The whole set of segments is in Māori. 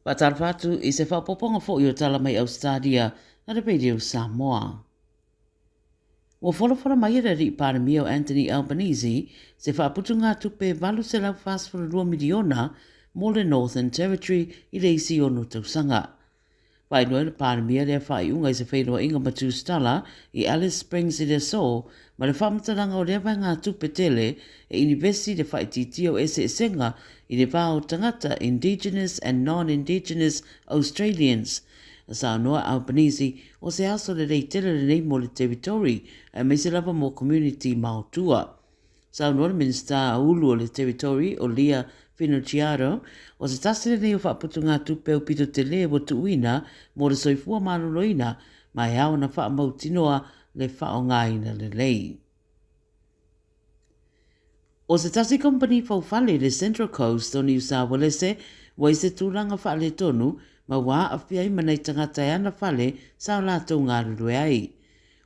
Tala Fou i se whapoponga fo i o tala mai Ausetalia na re peideo Samoa. Ua wholawhara mai era ri pārami o Anthony Albanese se whaputu ngā tupe valu se lau fast for 2 miliona mo le Northern Territory i le isi o no tausanga. Whai noe le pārami lea whai unga i se whainoa inga matu stala i Alice Springs i le so, ma le whamataranga o lea vai ngā tupe tele e University de whai titi o ese esenga i le pāo tangata Indigenous and Non-Indigenous Australians. Sa noa Albanese o se aso le rei tele le nei mo le territory e me se lava mo community mautua. Sa noa le minister a ulu o le territory o Lia Finocchiaro o se tasi le nei o whaaputu ngā tupe o pito te le o tuuina mo le soifua manoloina ma e au na wha mautinoa le wha o ngāina le lei. O se tasi company faufale le Central Coast o New South Wales wa i se tūranga wha le tonu ma wā awhiai manai tangata e ana whale sa o lātou ngā rurue ai.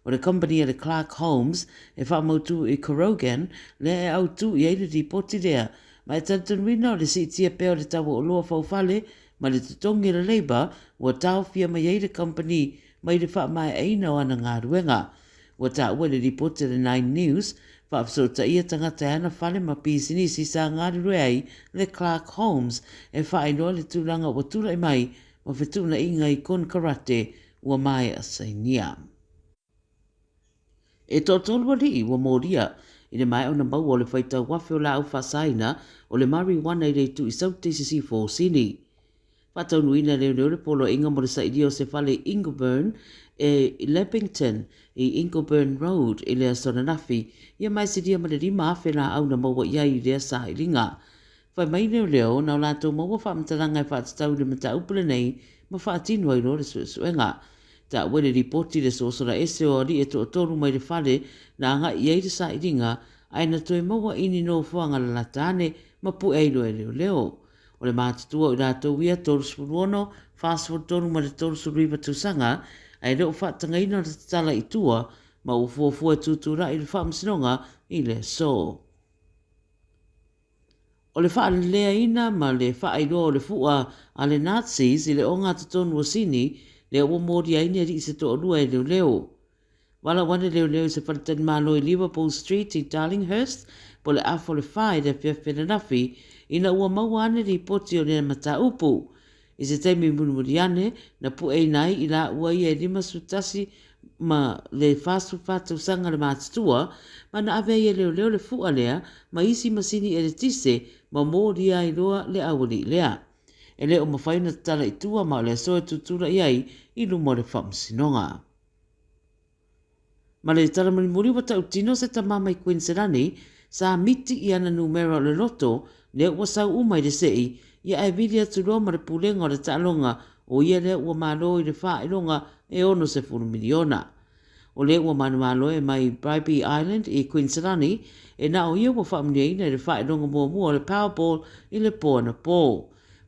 O le company le Clark Holmes e whaamautu i Corrogan le e autu i eire ripoti rea ma e tantanwina o le sitia peo le tawa o loa faufale ma le tutongi le Labour wa tau fia mai eire company mai le wha mai eina o ana ngā ruenga. Wa ta ua le ripoti le 9 News whaapsota ia tangata e ana whale ma pisinisi sa ngā rurue ai le Clark Holmes e whainoa le tūranga o tura i mai ma whetuna inga i kon karate ua mai a sainia. E tōtolua li ua mōria i le mai o na mau o le whaitau wafe o la au whasaina o le marijuana i reitu i saute sisi fōsini. Whatau nuina leo le polo inga mo le saidi o se whale Ingleburn e Leppington i Ingleburn Road i lea Sonanafi ia mai se dia ma le rima afe la au na maua iai i lea sa i ringa. Whai mai leo na o lātou maua whaamtaranga e whaatatau le mata upule nei ma whaatinu ai lo le suenga. Ta wele ripoti le sosora ese o ri e to toru mai le whale na nga iei le sa i ringa aina toi maua ini no fuanga la latane ma pu eilo e leo. O le mātatua i rātou ia toru suruono, fast food toru ma le toru suriva tusanga, ai leo whaatanga ina le tala i tua, ma u fuafua tutura i le whaamsinonga i le so. O le wha lea ina ma le wha o le fua a le Nazis i le o ngā tatonu o sini, le o mōri aini ri se to orua e leo. Wala wane leo se whalatani malo i Liverpool Street i Darlinghurst, po le afo le whae le whiawhena nafi, ina ua maua ane ri poti o le mata upu. I se teimi munumuri ane, na pu e nai i la ua ia e lima sutasi ma le fasu fatu sanga le mātatua, ma na ave ia leo le fua lea, ma isi masini e le tise, ma mōri ai loa le awali lea. E leo mawhaina tala i tua ma le soe tutura iai i lumo le whamsinonga. Ma le tala muri wata utino se tamama i Queensland sa miti i ana numero le loto le ua sau umai le sei ia e vidia turoa ma le pulenga o le talonga o ia le ua malo i le wha ilonga e ono se 4 miliona. O le ua manu malo e mai Bribey Island i Queensland e na o ia ua whaamnia i le wha ilonga mua le Powerball i le pō na pō.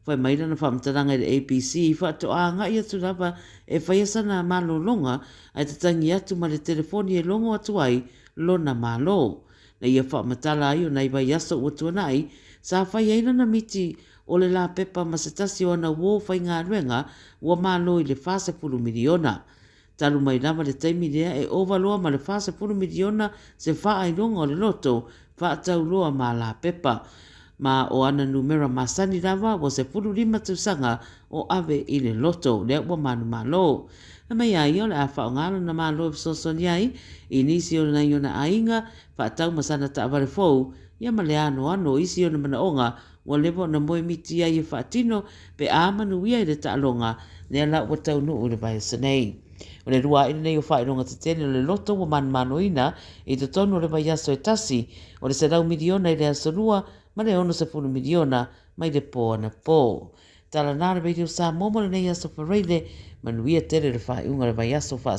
Whai maira na whamtaranga i le ABC whaato a nga ia turapa e whaiasana malo longa ai tatangi atu ma le telefoni e longo atu ai lona malo. Na ia whaamatala ai o nai vai aso ua tuanai sa whai eina na miti o le la pepa masatasi o na wō whai ngā ruenga ua malo i le whase 10 miliona. Talu mai lama le taimi lea e ovaloa ma le whase 10 miliona se wha ai longa o le loto whaatau loa ma la pepa. Ma o ana numera masani lava wa se 15 tusanga o ave i le loto le ua manu malo. Na mai ai o le a whao ngalo na malo e sosoni ai i nisi o na iona ainga whaatau masana ta avare fau ia ma le ano isi o na manaonga wa levo na moe miti ai e whaatino pe a manu ia i le taalonga le ala ua tau no ule vai sanei. O le rua ina nei o whaeronga te tene o le loto wa manu ina i te tonu o le vai aso e tasi o le serau miliona i le asorua ma le ono se 10 miliona mai le pō na pō. Tala nāra radio sa momo le nei aso whareile manuia tere le whae unga le vai aso wha